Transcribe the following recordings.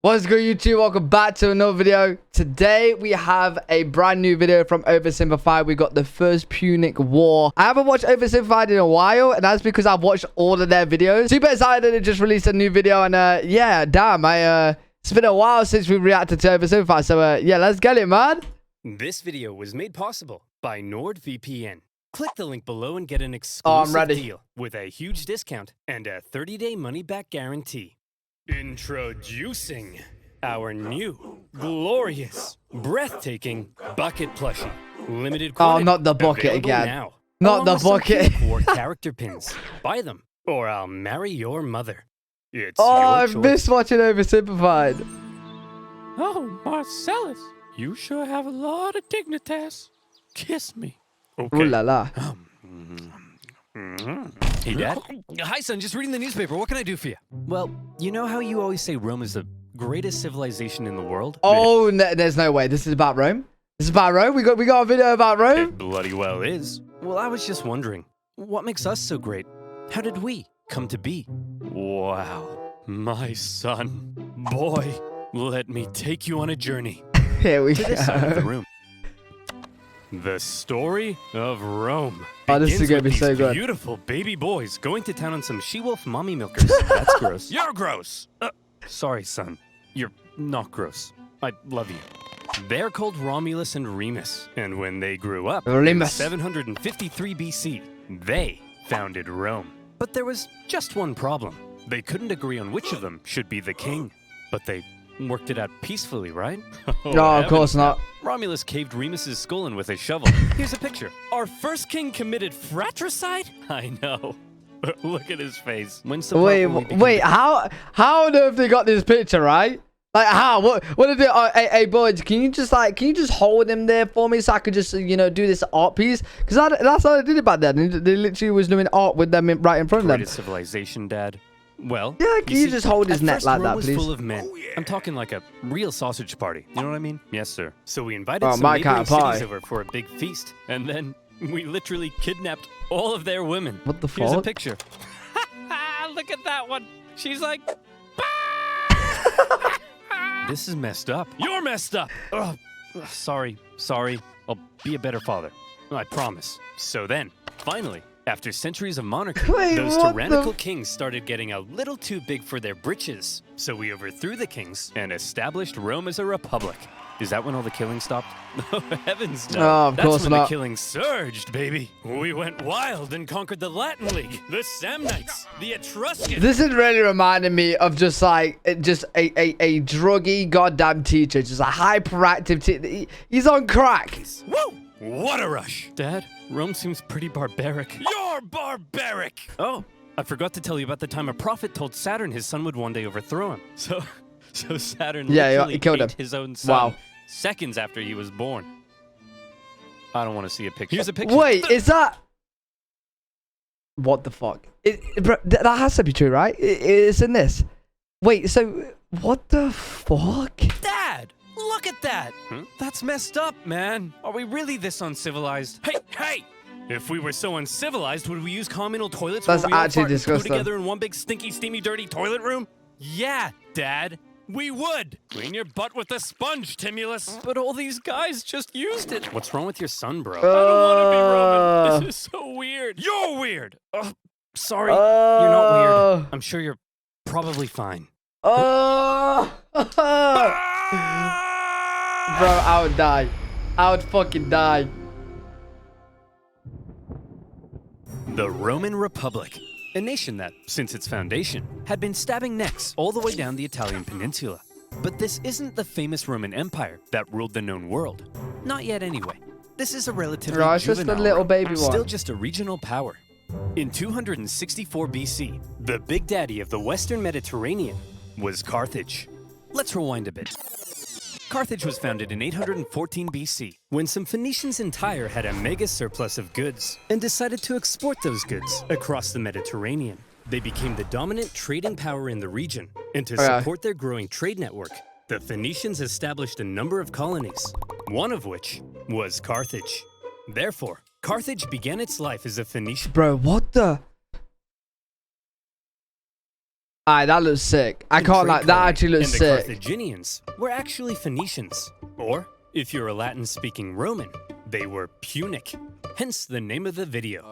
What's good, YouTube? Welcome back to another video. Today we have a brand new video from OverSimplified. We got the First Punic War. I haven't watched OverSimplified in a while, and that's because I've watched all of their videos. Super excited that they just released a new video, and yeah, damn, it's been a while since we reacted to OverSimplified, so yeah, let's get it, man. This video was made possible by NordVPN. Click the link below and get an exclusive deal with a huge discount and a 30-day money-back guarantee. Introducing our new, glorious, breathtaking bucket plushie. Limited quantity. Oh, not the bucket again. Now, not the bucket. War character pins. Buy them, or I'll marry your mother. It's Oh, your I've choice. missed watching OverSimplified. Oh, Marcellus, you sure have a lot of dignitas. Kiss me. Okay. Ooh la la. Hey, Dad. Hi, son. Just reading the newspaper. What can I do for you? Well, you know how you always say Rome is the greatest civilization in the world? Oh, no, there's no way. This is about Rome? This is about Rome? We got a video about Rome? It bloody well is. Well, I was just wondering, what makes us so great? How did we come to be? Wow, my son. Boy, let me take you on a journey. Here we To go. this side of the room. The story of Rome. Oh, this is begins gonna be with so these good. Beautiful baby boys going to town on some she-wolf mommy milkers. That's gross. You're gross. Sorry, son. You're not gross. I love you. They're called Romulus and Remus, and when they grew up, in Remus. 753 BC, they founded Rome. But there was just one problem. They couldn't agree on which of them should be the king. But they worked it out peacefully, right? No, of course not. Romulus caved Remus's skull in with a shovel. Here's a picture. Our first king committed fratricide? I know. Look at his face. When's the part when we become Wait, the- how on earth they got this picture, right? Like, how? What did they, hey, boys, can you just hold him there for me so I could just, do this art piece? Because that's how they did it back then. They literally was doing art with them right in front of them. Greatest civilization, Dad? Well, Yeah, can you see, just hold his at neck first like Rome that, was please? full of men. I'm talking like a real sausage party. You know what I mean? Yes, sir. So we invited Oh, some my neighboring kind of pie. cities over for a big feast, and then we literally kidnapped all of their women. What the Here's a fuck? picture. Look at that one. She's like, This is messed up. You're messed up. Ugh. Sorry. I'll be a better father. I promise. So then, finally, after centuries of monarchy, Wait, those what tyrannical the- kings started getting a little too big for their britches. So we overthrew the kings and established Rome as a republic. Is that when all the killing stopped? Oh, heavens no. Oh, of That's course when not. the killing surged, baby. We went wild and conquered the Latin League, the Samnites, the Etruscans. This is really reminding me of just like a druggy goddamn teacher, just a hyperactive teacher. He's on crack. Woo! What a rush! Dad, Rome seems pretty barbaric. You're barbaric! Oh, I forgot to tell you about the time a prophet told Saturn his son would one day overthrow him. So Saturn Yeah, literally he killed ate him. his own son Wow. seconds after he was born. I don't want to see a picture. Here's a picture. Wait, is that? What the fuck? Bro, that has to be true, right? It's in this. Wait, so what the fuck? Dad! Look at that! That's messed up, man. Are we really this uncivilized? Hey! If we were so uncivilized, would we use communal toilets That's where we all actually fart and poo disgusting. together in one big stinky, steamy, dirty toilet room? Yeah, Dad. We would. Clean your butt with a sponge, Timulus. But all these guys just used it. What's wrong with your son, bro? I don't want to be Roman. This is so weird. You're weird. Sorry. You're not weird. I'm sure you're probably fine. Oh. Bro, I would die. I would fucking die. The Roman Republic, a nation that, since its foundation, had been stabbing necks all the way down the Italian peninsula. But this isn't the famous Roman Empire that ruled the known world. Not yet anyway. This is a relatively Right, it's just a juvenile little Rome, baby still one. just a regional power. In 264 BC, the big daddy of the Western Mediterranean was Carthage. Let's rewind a bit. Carthage was founded in 814 BC, when some Phoenicians in Tyre had a mega surplus of goods and decided to export those goods across the Mediterranean. They became the dominant trading power in the region, and to support their growing trade network, the Phoenicians established a number of colonies, one of which was Carthage. Therefore, Carthage began its life as a Phoenician. Bro, what the? Alright, that looks sick. I can't like that. Actually looks and the sick. Carthaginians were actually Phoenicians, or if you're a Latin-speaking Roman, they were Punic. Hence the name of the video.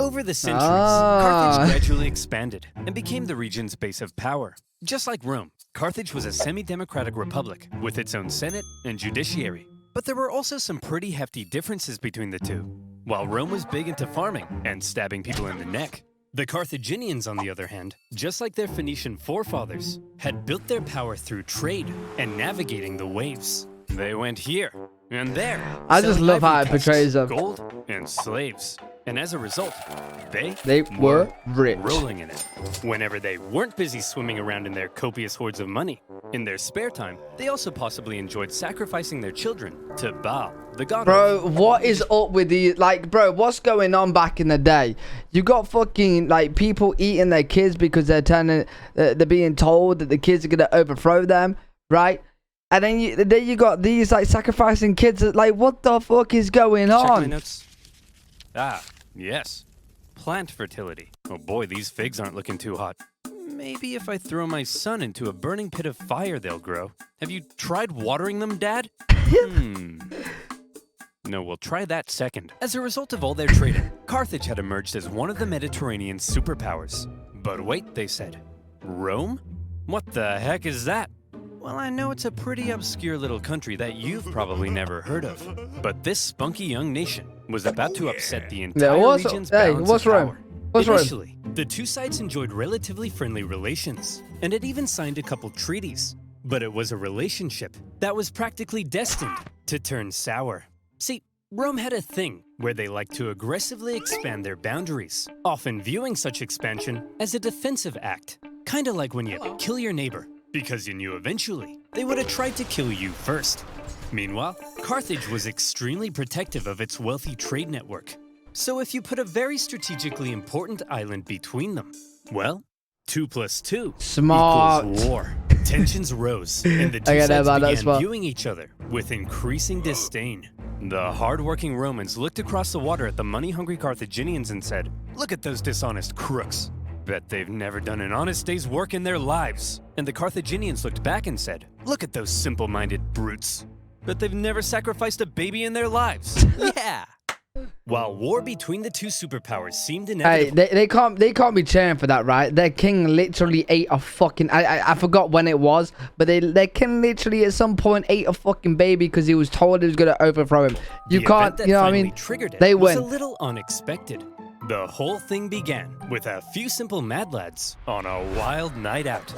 Over the centuries, Carthage gradually expanded and became the region's base of power. Just like Rome, Carthage was a semi-democratic republic with its own senate and judiciary. But there were also some pretty hefty differences between the two. While Rome was big into farming and stabbing people in the neck, the Carthaginians, on the other hand, just like their Phoenician forefathers, had built their power through trade and navigating the waves. They went here and there. I just love how it portrays them. Gold and slaves. And as a result, they were rich. Rolling in it. Whenever they weren't busy swimming around in their copious hoards of money, in their spare time, they also possibly enjoyed sacrificing their children to Baal, the god. Bro, what is up with the like, bro? What's going on back in the day? You got fucking like people eating their kids because they're being told that the kids are gonna overthrow them, right? And then you got these like sacrificing kids. Like, what the fuck is going on? Check my notes. Ah, yes. Plant fertility. Oh boy, these figs aren't looking too hot. Maybe if I throw my son into a burning pit of fire, they'll grow. Have you tried watering them, Dad? No, we'll try that second. As a result of all their trading, Carthage had emerged as one of the Mediterranean superpowers. But wait, they said. Rome? What the heck is that? Well, I know it's a pretty obscure little country that you've probably never heard of. But this spunky young nation was about to upset the entire region's balance of power. Initially, the two sides enjoyed relatively friendly relations, and had even signed a couple treaties. But it was a relationship that was practically destined to turn sour. See, Rome had a thing where they liked to aggressively expand their boundaries, often viewing such expansion as a defensive act. Kinda like when you kill your neighbor, because you knew eventually they would have tried to kill you first. Meanwhile, Carthage was extremely protective of its wealthy trade network. So if you put a very strategically important island between them, well, 2 + 2 equals war. Tensions rose, and the two sides began viewing each other with increasing disdain. The hard-working Romans looked across the water at the money-hungry Carthaginians and said, "Look at those dishonest crooks. Bet they've never done an honest day's work in their lives." And the Carthaginians looked back and said, "Look at those simple-minded brutes. Bet they've never sacrificed a baby in their lives." Yeah. While war between the two superpowers seemed inevitable. Hey, they can't be cheering for that, right? Their king literally ate a fucking I forgot when it was, but their king literally at some point ate a fucking baby because he was told he was gonna overthrow him. You can't, you know what I mean? They win. Was a little unexpected. The whole thing began with a few simple mad lads on a wild night out.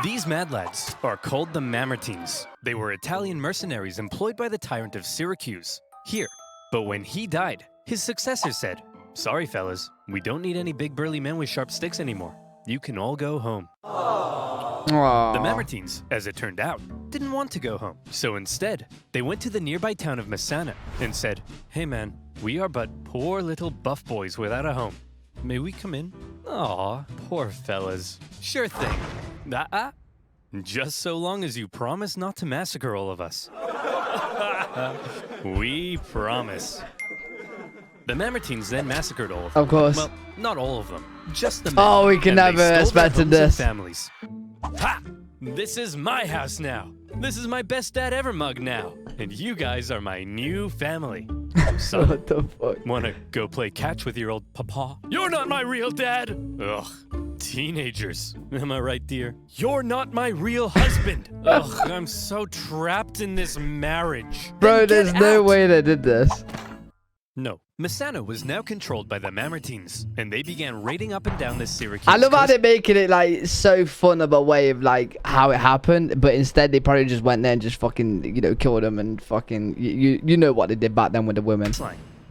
These mad lads are called the Mamertines. They were Italian mercenaries employed by the tyrant of Syracuse here. But when he died, his successor said, "Sorry, fellas, we don't need any big burly men with sharp sticks anymore. You can all go home." Aww. The Mamertines, as it turned out, didn't want to go home. So instead, they went to the nearby town of Messana and said, "Hey man, we are but poor little buff boys without a home. May we come in?" Aw, poor fellas. Sure thing. Just so long as you promise not to massacre all of us. We promise. The Mamertines then massacred all of them. Of course. Well, not all of them. Just the men. Oh, we can never expected this. Families. Ha! This is my house now. This is my best dad ever mug now. And you guys are my new family. So, what the fuck? Wanna go play catch with your old papa? You're not my real dad! Ugh. Teenagers. Am I right, dear? You're not my real husband. Ugh, I'm so trapped in this marriage. Bro, there's no way they did this. No. Messana was now controlled by the Mamertines, and they began raiding up and down the Syracuse I love how coast. they're making it like so fun of a way of like how it happened, but instead they probably just went there and just fucking, you know, killed them and fucking, you know what they did back then with the women.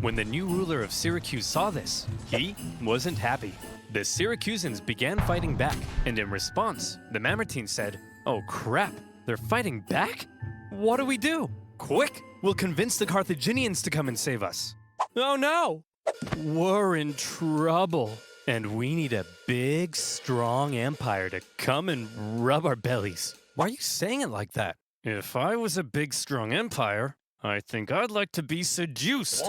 When the new ruler of Syracuse saw this, he wasn't happy. The Syracusans began fighting back, and in response, the Mamertines said, "Oh crap, they're fighting back? What do we do? Quick, we'll convince the Carthaginians to come and save us." Oh no! We're in trouble. And we need a big, strong empire to come and rub our bellies. Why are you saying it like that? If I was a big, strong empire, I think I'd like to be seduced.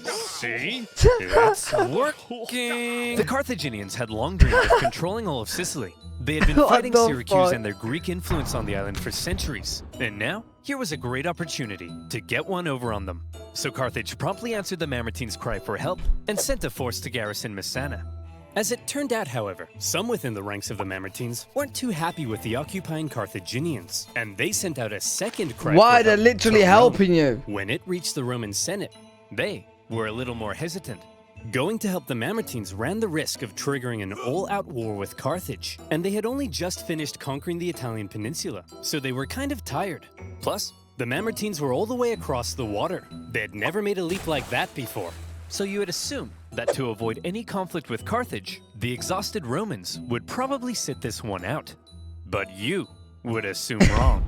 See? It's working. The Carthaginians had long dreamed of controlling all of Sicily. They had been What fighting the Syracuse fuck? and their Greek influence on the island for centuries. And now, here was a great opportunity to get one over on them. So Carthage promptly answered the Mamertines' cry for help and sent a force to garrison Messana. As it turned out, however, some within the ranks of the Mamertines weren't too happy with the occupying Carthaginians, and they sent out a second cry Why? for They're help literally to Rome. helping you. When it reached the Roman Senate, they were a little more hesitant. Going to help the Mamertines ran the risk of triggering an all-out war with Carthage, and they had only just finished conquering the Italian peninsula, so they were kind of tired. Plus, the Mamertines were all the way across the water. They had never made a leap like that before. So you would assume that to avoid any conflict with Carthage, the exhausted Romans would probably sit this one out. But you would assume wrong.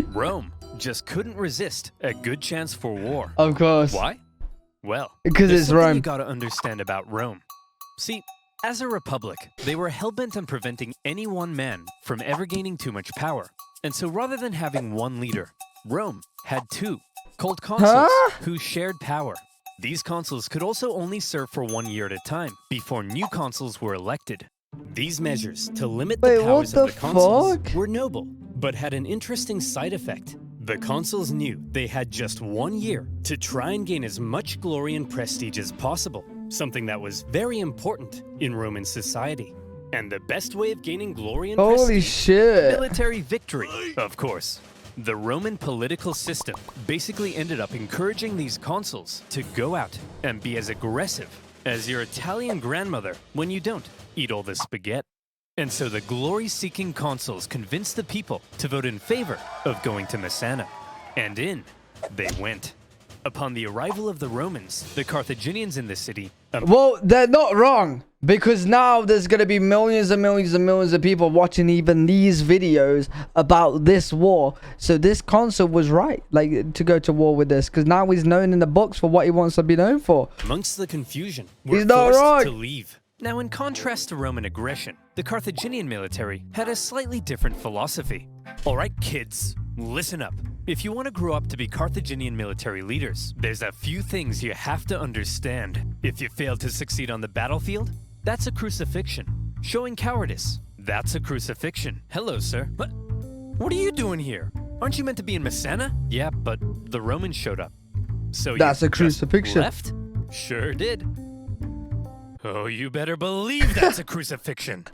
Rome just couldn't resist a good chance for war. Of course. Why? Well, Because there's it's something Rome. you gotta understand about Rome. See, as a republic, they were hell-bent on preventing any one man from ever gaining too much power. And so rather than having one leader, Rome had two, called consuls, who shared power. These consuls could also only serve for 1 year at a time before new consuls were elected. These measures to limit the Wait, powers what of the the consuls fuck? were noble, but had an interesting side effect. The consuls knew they had just 1 year to try and gain as much glory and prestige as possible, something that was very important in Roman society. And the best way of gaining glory and Holy prestige? shit. Military victory, of course. The Roman political system basically ended up encouraging these consuls to go out and be as aggressive as your Italian grandmother when you don't eat all the spaghetti. And so the glory-seeking consuls convinced the people to vote in favor of going to Messana. And in they went. Upon the arrival of the Romans, the Carthaginians in the city Well, they're not wrong. Because now there's going to be millions and millions and millions of people watching even these videos about this war. So this consul was right, like, to go to war with this. Because now he's known in the books for what he wants to be known for. amongst the confusion He's were not forced wrong. to leave. Now, in contrast to Roman aggression, the Carthaginian military had a slightly different philosophy. All right, kids, listen up. If you want to grow up to be Carthaginian military leaders, there's a few things you have to understand. If you fail to succeed on the battlefield, that's a crucifixion. Showing cowardice, that's a crucifixion. Hello, sir. What are you doing here? Aren't you meant to be in Messana? Yeah, but the Romans showed up. So That's you a crucifixion. just left? Sure did. Oh, you better believe that's a crucifixion.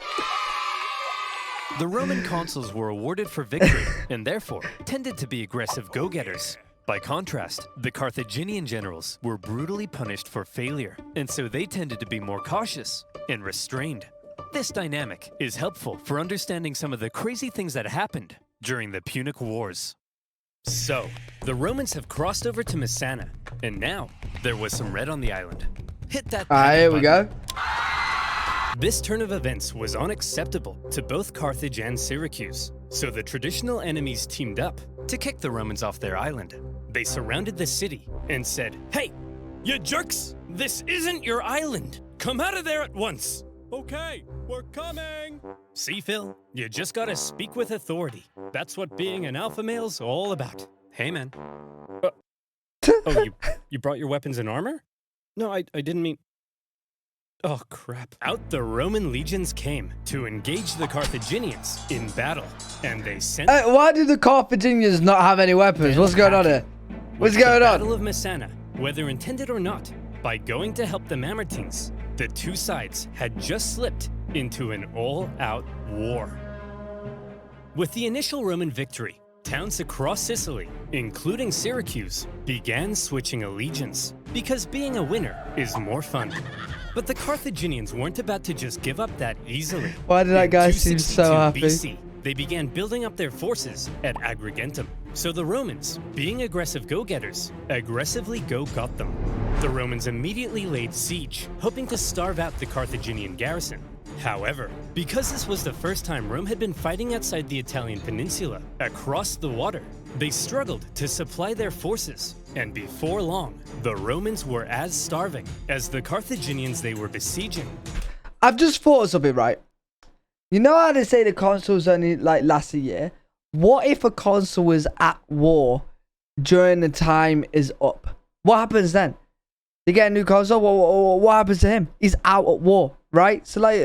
The Roman consuls were awarded for victory and therefore tended to be aggressive go-getters. By contrast, the Carthaginian generals were brutally punished for failure, and so they tended to be more cautious and restrained. This dynamic is helpful for understanding some of the crazy things that happened during the Punic Wars. So, the Romans have crossed over to Messana, and now there was some red on the island. Hit that panic Here we button. go. This turn of events was unacceptable to both Carthage and Syracuse, so the traditional enemies teamed up to kick the Romans off their island. They surrounded the city and said, "Hey, you jerks! This isn't your island! Come out of there at once!" Okay, we're coming. See, Phil, you just gotta speak with authority. That's what being an alpha male's all about. Hey, man. Oh, you brought your weapons and armor? No, I didn't mean... Oh, crap. Out the Roman legions came to engage the Carthaginians in battle, and they sent... Hey, why do the Carthaginians not have any weapons? What's going on here? What's With going the on? Battle of Messana, whether intended or not, by going to help the Mamertines, the two sides had just slipped into an all-out war. With the initial Roman victory, towns across Sicily, including Syracuse, began switching allegiance, because being a winner is more fun. But the Carthaginians weren't about to just give up that easily. Why did that In guy seem so 262 happy? BC, they began building up their forces at Agrigentum. So the Romans, being aggressive go-getters, aggressively go-got them. The Romans immediately laid siege, hoping to starve out the Carthaginian garrison. However, because this was the first time Rome had been fighting outside the Italian peninsula, across the water, they struggled to supply their forces, and before long, the Romans were as starving as the Carthaginians they were besieging. I've just thought of something, right? You know how they say the consuls only like last a year? What if a consul was at war during the time is up. What happens then? They get a new console. What happens to him? He's out at war, right? So like,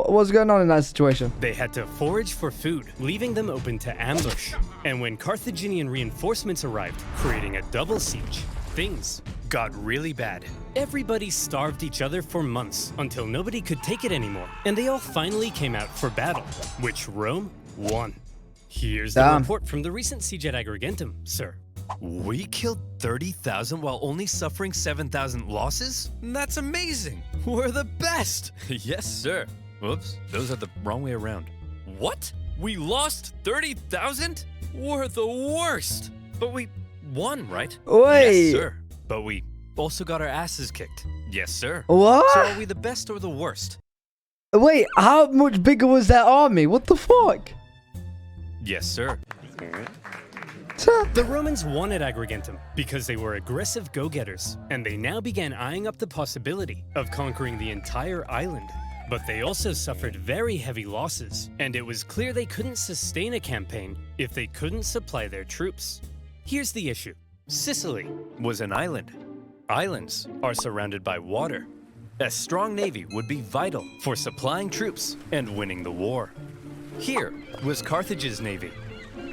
what's going on in that situation? They had to forage for food, leaving them open to ambush. And when Carthaginian reinforcements arrived, creating a double siege, things got really bad. Everybody starved each other for months until nobody could take it anymore. And they all finally came out for battle, which Rome won. Here's the report from the recent siege at Agrigentum, sir. We killed 30,000 while only suffering 7,000 losses? That's amazing! We're the best! Yes, sir. Whoops, those are the wrong way around. What? We lost 30,000? We're the worst! But we won, right? Wait. Yes, sir. But we also got our asses kicked. Yes, sir. What? So are we the best or the worst? Wait, how much bigger was their army? What the fuck? Yes, sir. The Romans won at Agrigentum because they were aggressive go-getters, and they now began eyeing up the possibility of conquering the entire island. But they also suffered very heavy losses, and it was clear they couldn't sustain a campaign if they couldn't supply their troops. Here's the issue. Sicily was an island. Islands are surrounded by water. A strong navy would be vital for supplying troops and winning the war. Here was Carthage's navy,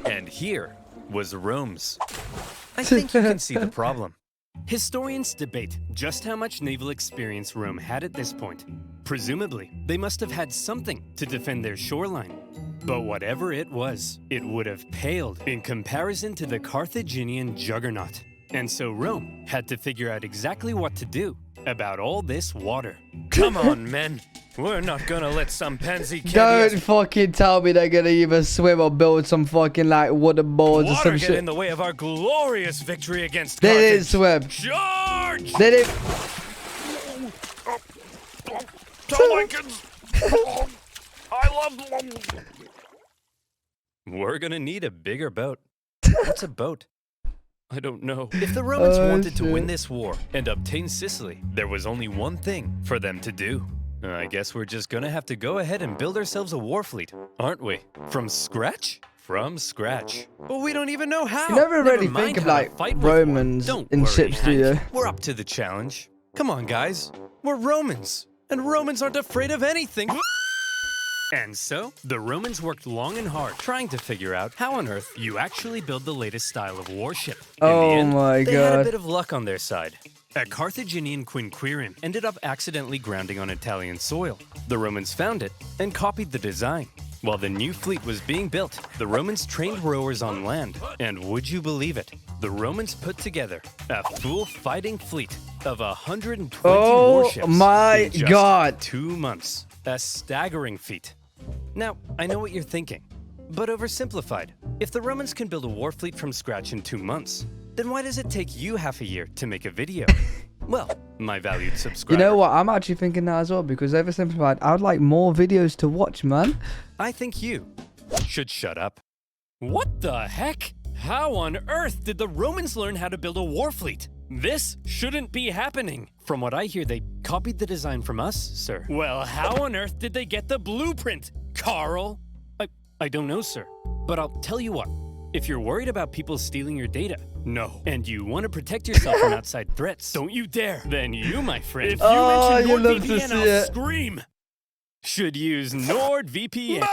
and here was Rome's. I think you can see the problem. Historians debate just how much naval experience Rome had at this point. Presumably, they must have had something to defend their shoreline. But whatever it was, it would have paled in comparison to the Carthaginian juggernaut. And so Rome had to figure out exactly what to do about all this water. Come on, men. We're not gonna let some pansy Don't fucking tell me they're gonna either swim or build some fucking like wooden boards or water some get shit. in the way of our glorious victory against They Carthage. didn't swim. Charge! They didn't. Lincolns! I love them. We're gonna need a bigger boat. What's a boat? I don't know. If the Romans wanted to shit. win this war and obtain Sicily, there was only one thing for them to do. I guess we're just gonna have to go ahead and build ourselves a war fleet, aren't we? From scratch? From scratch. But we don't even know how. You never really Never mind think of how to like fight with war. Romans Don't in worry, ships, do you? Hank. We're up to the challenge. Come on, guys. We're Romans. And Romans aren't afraid of anything. And so, the Romans worked long and hard trying to figure out how on earth you actually build the latest style of warship. In Oh the end, my they had a God. bit of luck on their side. A Carthaginian quinquereme ended up accidentally grounding on Italian soil. The Romans found it and copied the design. While the new fleet was being built, the Romans trained rowers on land. And would you believe it? The Romans put together a full fighting fleet of 120 Oh warships my in just God. 2 months. A staggering feat. Now, I know what you're thinking, but oversimplified. If the Romans can build a war fleet from scratch in 2 months, then why does it take you half a year to make a video? Well, my valued You subscriber, know what? I'm actually thinking that as well because oversimplified. I would like more videos to watch, man. I think you should shut up. What the heck? How on earth did the Romans learn how to build a war fleet? This shouldn't be happening. From what I hear, they copied the design from us, sir. Well, how on earth did they get the blueprint, Carl? I don't know, sir. But I'll tell you what. If you're worried about people stealing your data, no, and you want to protect yourself from outside threats, don't you dare. Then you, my friend, if you mention you love to NordVPN, see I'll it. scream. Should use NordVPN.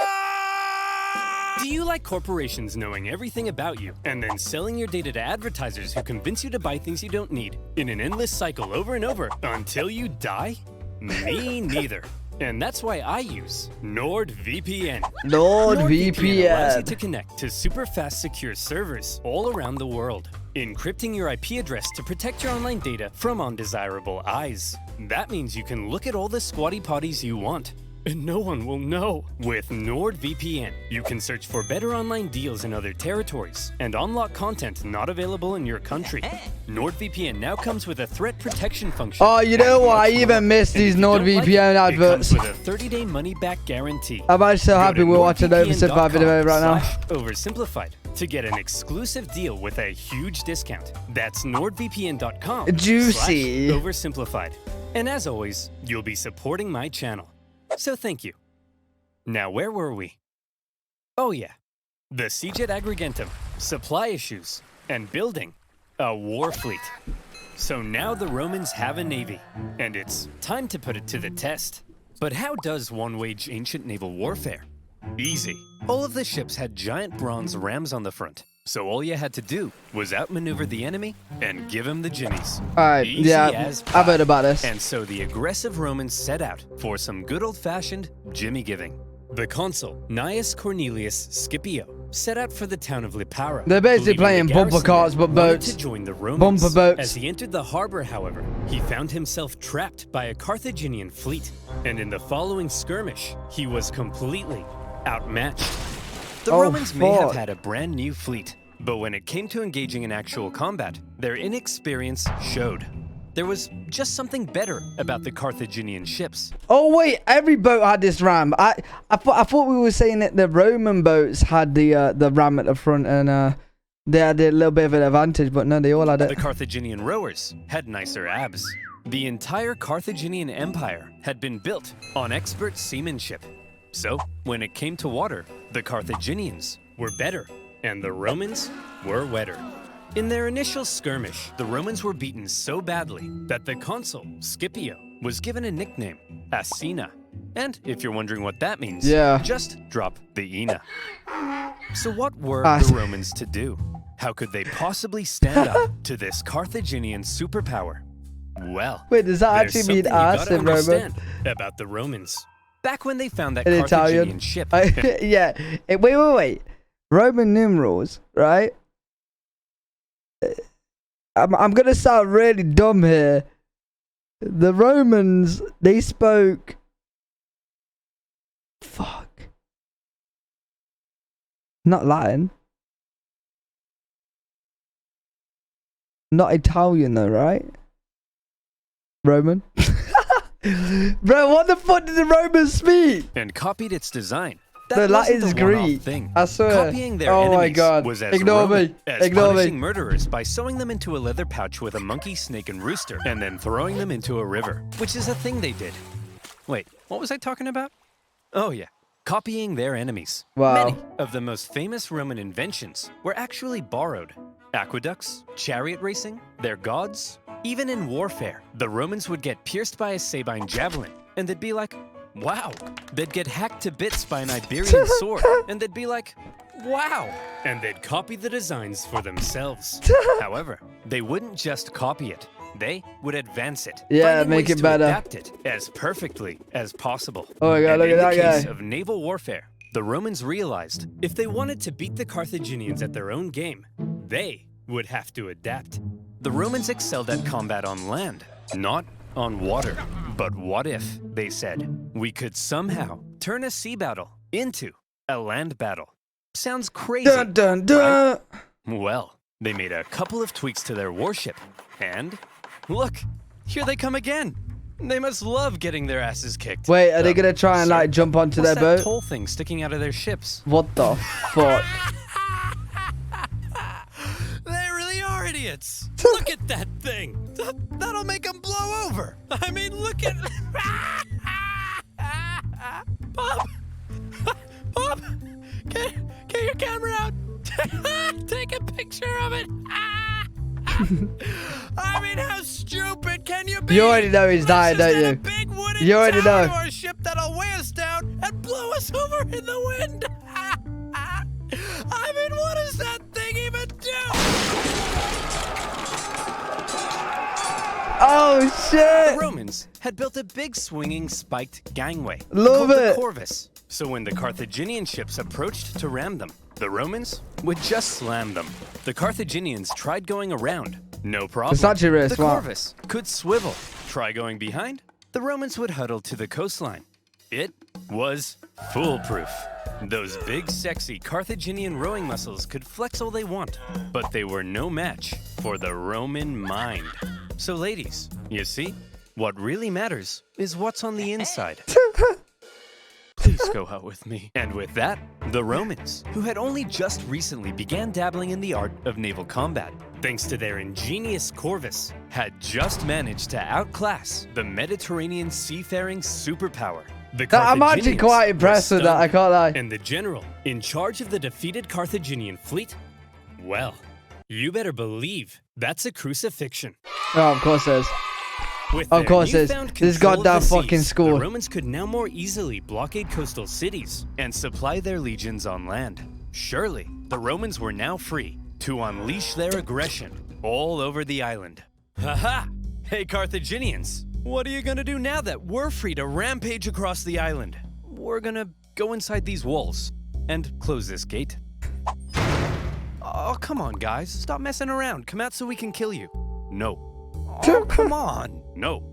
Do you like corporations knowing everything about you and then selling your data to advertisers who convince you to buy things you don't need in an endless cycle over and over until you die? Me neither. And that's why I use NordVPN. allows you NordVPN. to connect to super fast secure servers all around the world, encrypting your IP address to protect your online data from undesirable eyes. That means you can look at all the squatty potties you want, and no one will know. With NordVPN, you can search for better online deals in other territories and unlock content not available in your country. NordVPN now comes with a threat protection function. Oh, you know what? I even missed And if these you don't like NordVPN it, adverts. It comes with a 30-day money-back guarantee. I'm actually so Go happy to we're watching the oversimplified video right now. NordVPN.com/oversimplified to get an exclusive deal with a huge discount. That's Juicy. NordVPN.com/oversimplified. And as always, you'll be supporting my channel. So thank you. Now, where were we? Oh yeah, the siege at Agrigentum, supply issues, and building a war fleet. So now the Romans have a navy, and it's time to put it to the test. But how does one wage ancient naval warfare? Easy. All of the ships had giant bronze rams on the front, so all you had to do was outmaneuver the enemy and give him the jimmies. Alright, Easy yeah, as I've heard pie. about this. And so the aggressive Romans set out for some good old-fashioned jimmy giving. The consul, Gnaeus Cornelius Scipio, set out for the town of Lipara. They're basically believing the playing bumper garrison cars, there but wanted boats. to join the Romans. Bumper boats. As he entered the harbor, however, he found himself trapped by a Carthaginian fleet. And in the following skirmish, he was completely outmatched. The Romans may have had a brand new fleet, but when it came to engaging in actual combat, their inexperience showed. There was just something better about the Carthaginian ships. Oh wait, every boat had this ram. I thought we were saying that the Roman boats had the ram at the front and they had a little bit of an advantage, but no, they all had it. The Carthaginian rowers had nicer abs. The entire Carthaginian empire had been built on expert seamanship. So when it came to water, the Carthaginians were better and the Romans were wetter. In their initial skirmish, the Romans were beaten so badly that the consul, Scipio, was given a nickname, Asina. And if you're wondering what that means, Yeah. just drop the Ina. So what were the Romans to do? How could they possibly stand up to this Carthaginian superpower? Well, Wait, does that there's actually mean something you ass gotta in Roman? understand about the Romans. Back when they found that In Carthaginian Italian? ship, Yeah. Wait. Roman numerals, right? I'm gonna sound really dumb here. The Romans, they spoke. Fuck. Not Latin. Not Italian though, right? Roman. Bro, what the fuck did the Romans speak? and copied its design. The That wasn't Latin's the one-off Greek. thing. I swear. Copying their Oh my enemies God. was as Ignore Roman me. as Ignore me. punishing murderers by sewing them into a leather pouch with a monkey, snake, and rooster, and then throwing them into a river, which is a thing they did. Wait, what was I talking about? Oh yeah, copying their enemies. Wow. Many of the most famous Roman inventions were actually borrowed. Aqueducts, chariot racing, their gods. Even in warfare, the Romans would get pierced by a Sabine javelin, and they'd be like, wow. They'd get hacked to bits by an Iberian sword, and they'd be like, wow. And they'd copy the designs for themselves. However, they wouldn't just copy it. They would advance it. Yeah, finding make ways it to better. Adapt it as perfectly as possible. Oh my God, And look in at the that case guy. of naval warfare, the Romans realized if they wanted to beat the Carthaginians at their own game, they would have to adapt. The Romans excelled at combat on land, not on water. But what if, they said, we could somehow turn a sea battle into a land battle? Sounds crazy. Dun dun dun. Right? Well, they made a couple of tweaks to their warship, and look, here they come again. They must love getting their asses kicked. Wait, are they gonna try and sir, like jump onto What's their that boat? tall thing sticking out of their ships? What the fuck? They really are idiots. Look at that thing. That'll make them blow over. I mean, look at... Bob! Bob! Get your camera out! Take a picture of it! I mean, how stupid can you be? You already know he's dying, Let's don't just you? add a big wooden You already tower know. to our ship that'll weigh us down and blow us over in the wind. I mean, what does that thing even do? Oh The shit! Romans had built a big swinging spiked gangway Love called the it. Corvus. So when the Carthaginian ships approached to ram them, the Romans would just slam them. The Carthaginians tried going around. No problem. It's actually really the smart. Corvus could swivel. Try going behind. The Romans would huddle to the coastline. It was foolproof. Those big, sexy Carthaginian rowing muscles could flex all they want, but they were no match for the Roman mind. So ladies, you see, what really matters is what's on the inside. Please go out with me. And with that, the Romans, who had only just recently began dabbling in the art of naval combat, thanks to their ingenious Corvus, had just managed to outclass the Mediterranean seafaring superpower. The I'm actually Carthaginians quite were impressed with that, I stunned, can't lie. And the general in charge of the defeated Carthaginian fleet, well, You better believe that's a crucifixion. Oh, of course it is. With Of their course it is. newfound This control of goddamn the fucking seas, school. The Romans could now more easily blockade coastal cities and supply their legions on land. Surely, the Romans were now free to unleash their aggression all over the island. Haha! Hey Carthaginians, what are you gonna do now that we're free to rampage across the island? We're gonna go inside these walls and close this gate. Oh, come on, guys. Stop messing around. Come out so we can kill you. No. Oh, come on. No.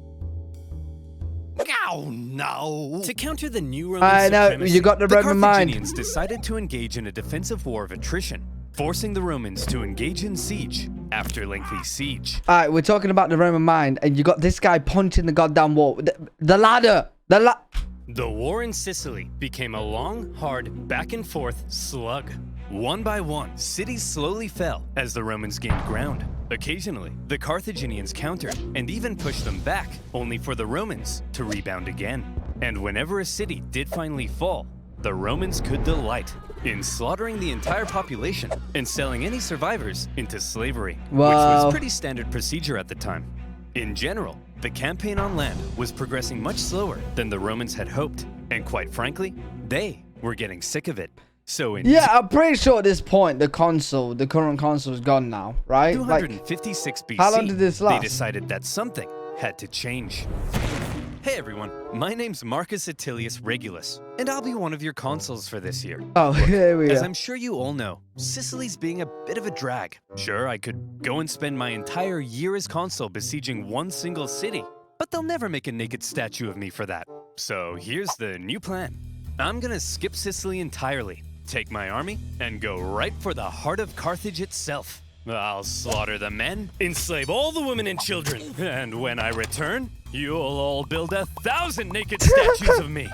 Oh, no. To counter the new Roman I know, supremacy, you got the Roman mind. Carthaginians decided to engage in a defensive war of attrition, forcing the Romans to engage in siege after lengthy siege. All right, we're talking about the Roman mind, and you got this guy punching the goddamn wall. The ladder. The war in Sicily became a long, hard, back-and-forth slug. One by one, cities slowly fell as the Romans gained ground. Occasionally, the Carthaginians countered and even pushed them back, only for the Romans to rebound again. And whenever a city did finally fall, the Romans could delight in slaughtering the entire population and selling any survivors into slavery, which Wow. was pretty standard procedure at the time. In general, the campaign on land was progressing much slower than the Romans had hoped, and quite frankly, they were getting sick of it. So in Yeah, I'm pretty sure at this point, the current console is gone now, right? 256 BC, how long did this last? they decided that something had to change. Hey everyone, my name's Marcus Attilius Regulus, and I'll be one of your consuls for this year. Oh, here we As go. I'm sure you all know, Sicily's being a bit of a drag. Sure, I could go and spend my entire year as consul besieging one single city, but they'll never make a naked statue of me for that. So here's the new plan. I'm gonna skip Sicily entirely, take my army, and go right for the heart of Carthage itself. I'll slaughter the men, enslave all the women and children, and when I return, you'll all build 1,000 naked statues of me.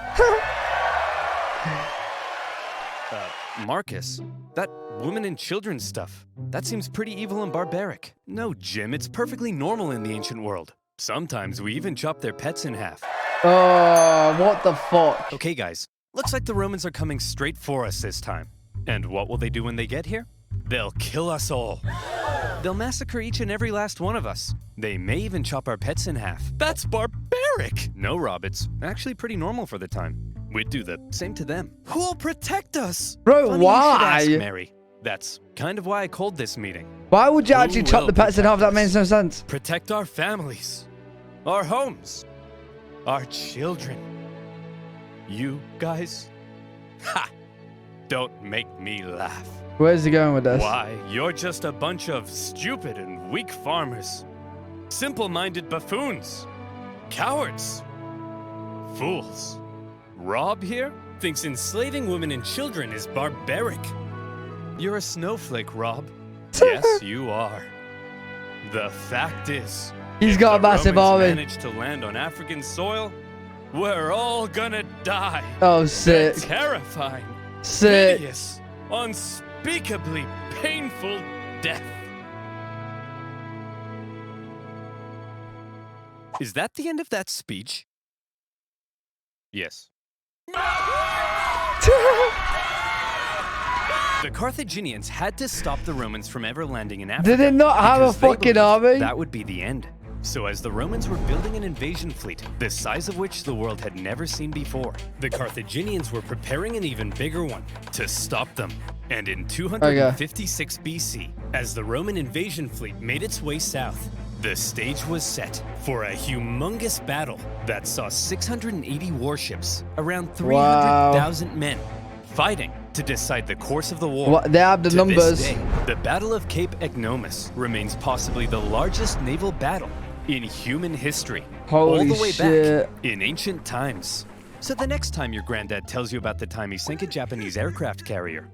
Marcus, that women and children stuff, that seems pretty evil and barbaric. No, Jim, it's perfectly normal in the ancient world. Sometimes we even chop their pets in half. Oh, what the fuck? Okay, guys, looks like the Romans are coming straight for us this time. And what will they do when they get here? They'll kill us all. They'll massacre each and every last one of us. They may even chop our pets in half. That's barbaric! No, Rob, it's actually pretty normal for the time. We'd do the same to them. Who'll protect us? Bro, Funny you should why? ask, Mary. That's kind of why I called this meeting. Why would you Who actually chop will the pets in half? protect That makes no sense. Protect our families, our homes, our children. You guys? Ha! Don't make me laugh. Where's he going with this? Why, you're just a bunch of stupid and weak farmers. Simple-minded buffoons. Cowards. Fools. Rob here thinks enslaving women and children is barbaric. You're a snowflake, Rob. Yes, you are. The fact is, He's if got a the massive Romans army. manage to land on African soil, we're all gonna die. Oh, A sick. terrifying, Sick. hideous, unspeakably painful death. Is that the end of that speech? Yes. The Carthaginians had to stop the Romans from ever landing in Africa. Did they not have a because they fucking believed army? That would be the end. So as the Romans were building an invasion fleet, the size of which the world had never seen before, the Carthaginians were preparing an even bigger one to stop them. And in 256 BC, as the Roman invasion fleet made its way south, the stage was set for a humongous battle that saw 680 warships, around 300,000 men, fighting to decide the course of the war. What, they have the To numbers. this day, the Battle of Cape Ecnomus remains possibly the largest naval battle in human history, all Holy the way shit. back in ancient times. So the next time your granddad tells you about the time he sank a Japanese aircraft carrier,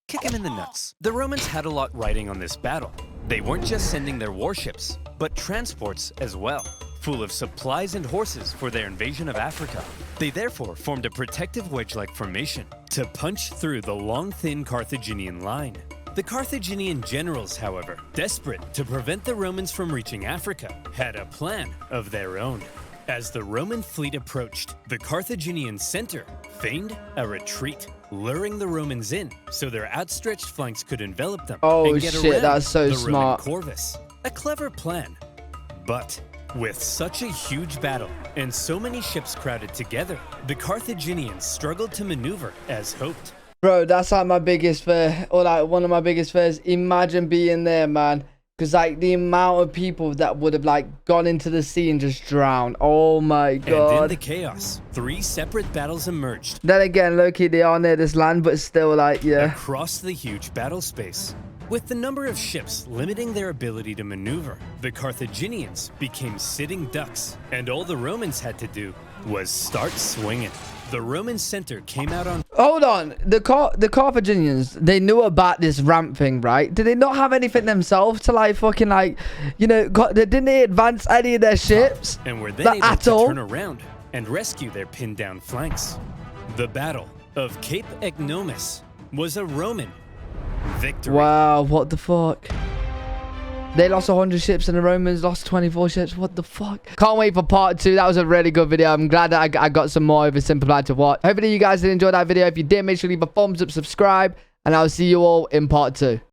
kick him in the nuts. The Romans had a lot riding on this battle. They weren't just sending their warships, but transports as well, full of supplies and horses for their invasion of Africa. They therefore formed a protective wedge-like formation to punch through the long, thin Carthaginian line. The Carthaginian generals, however, desperate to prevent the Romans from reaching Africa, had a plan of their own. As the Roman fleet approached, the Carthaginian center feigned a retreat, luring the Romans in so their outstretched flanks could envelop them Oh, and get shit, around that's so the smart. Roman corvus. A clever plan. But with such a huge battle and so many ships crowded together, the Carthaginians struggled to maneuver as hoped. Bro, that's like my biggest fear, or like one of my biggest fears. Imagine being there, man. Because like the amount of people that would have like gone into the sea and just drowned. Oh my god. And in the chaos, 3 separate battles emerged. Then again, low-key, they are near this land, but still like, yeah. Across the huge battle space. With the number of ships limiting their ability to maneuver, the Carthaginians became sitting ducks, and all the Romans had to do was start swinging. The Roman center came out on... Hold on. The Carthaginians, they knew about this ramp thing, right? Did they not have anything themselves to like fucking like, you know, didn't they advance any of their ships? And were then able to turn around and rescue their pinned down flanks. The Battle of Cape Ecnomus was a Roman victory. Wow, what the fuck? They lost 100 ships and the Romans lost 24 ships. What the fuck? Can't wait for part 2. That was a really good video. I'm glad that I got some more oversimplified to watch. Hopefully you guys did enjoy that video. If you did, make sure to leave a thumbs up, subscribe, and I'll see you all in part 2.